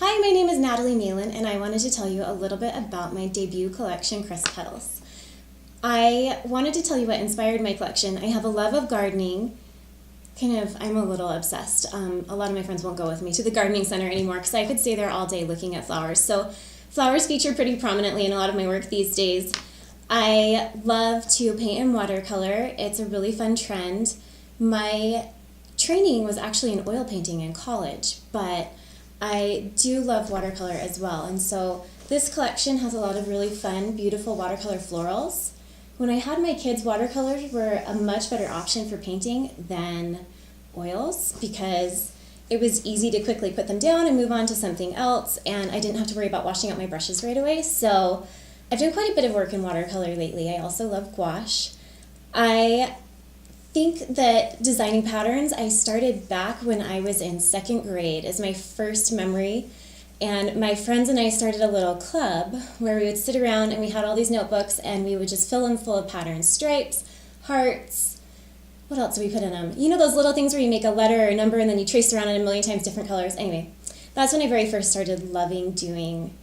Hi, my name is Natalie Malan, and I wanted to tell you a little bit about my debut collection, Petals. I wanted to tell you what inspired my collection. I have a love of gardening. I'm a little obsessed. A lot of my friends won't go with me to the gardening center anymore because I could stay there all day looking at flowers. So flowers feature pretty prominently in a lot of my work these days. I love to paint in watercolor. It's a really fun trend. My training was actually in oil painting in college, but I do love watercolor as well. And so this collection has a lot of really fun, beautiful watercolor florals. When I had my kids, watercolors were a much better option for painting than oils because it was easy to quickly put them down and move on to something else, and I didn't have to worry about washing out my brushes right away. So I've done quite a bit of work in watercolor lately. I also love gouache. I think that designing patterns, I started back when I was in second grade as my first memory. And my friends and I started a little club where we would sit around and we had all these notebooks and we would just fill them full of patterns, stripes, hearts. What else do we put in them? You know those little things where you make a letter or a number and then you trace around it a million times different colors? Anyway, that's when I very first started loving doing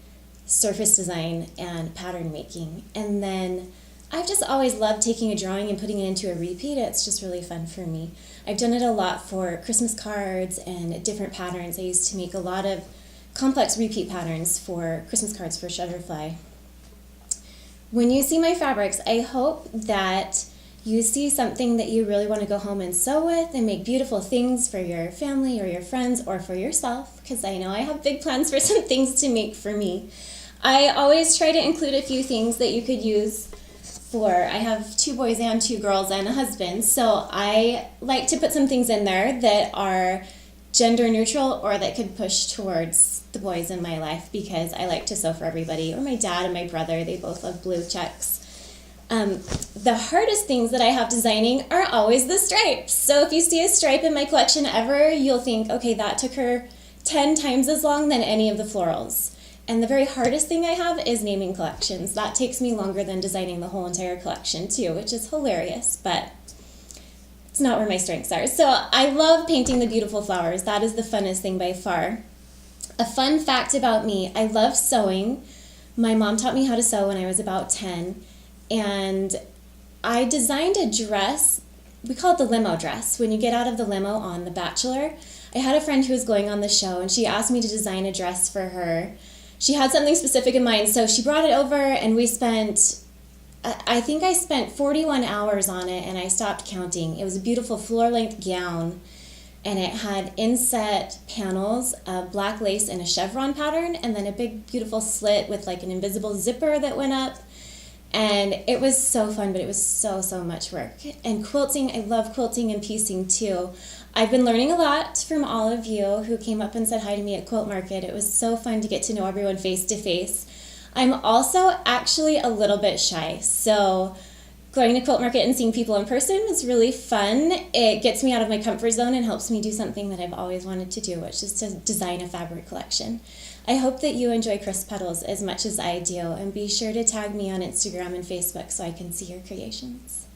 surface design and pattern making. And then I've just always loved taking a drawing and putting it into a repeat. It's just really fun for me. I've done it a lot for Christmas cards and different patterns. I used to make a lot of complex repeat patterns for Christmas cards for Shutterfly. When you see my fabrics, I hope that you see something that you really want to go home and sew with and make beautiful things for your family or your friends or for yourself, because I know I have big plans for some things to make for me. I always try to include a few things that you could use I have 2 boys and 2 girls and a husband, so I like to put some things in there that are gender neutral or that could push towards the boys in my life because I like to sew for everybody, or my dad and my brother, they both love blue checks. The hardest things that I have designing are always the stripes. So if you see a stripe in my collection ever, you'll think, okay, that took her 10 times as long than any of the florals. And the very hardest thing I have is naming collections. That takes me longer than designing the whole entire collection too, which is hilarious, but it's not where my strengths are. So I love painting the beautiful flowers. That is the funnest thing by far. A fun fact about me, I love sewing. My mom taught me how to sew when I was about 10, and I designed a dress. We call it the limo dress. When you get out of the limo on The Bachelor, I had a friend who was going on the show, and she asked me to design a dress for her. She had something specific in mind, so she brought it over, and I think I spent 41 hours on it, and I stopped counting. It was a beautiful floor-length gown, and it had inset panels of black lace in a chevron pattern, and then a big, beautiful slit with like an invisible zipper that went up. And it was so fun, but it was so, so much work. And quilting, I love quilting and piecing too. I've been learning a lot from all of you who came up and said hi to me at Quilt Market. It was so fun to get to know everyone face to face. I'm also actually a little bit shy, so going to Quilt Market and seeing people in person was really fun. It gets me out of my comfort zone and helps me do something that I've always wanted to do, which is to design a fabric collection. I hope that you enjoy Petals as much as I do, and be sure to tag me on Instagram and Facebook so I can see your creations.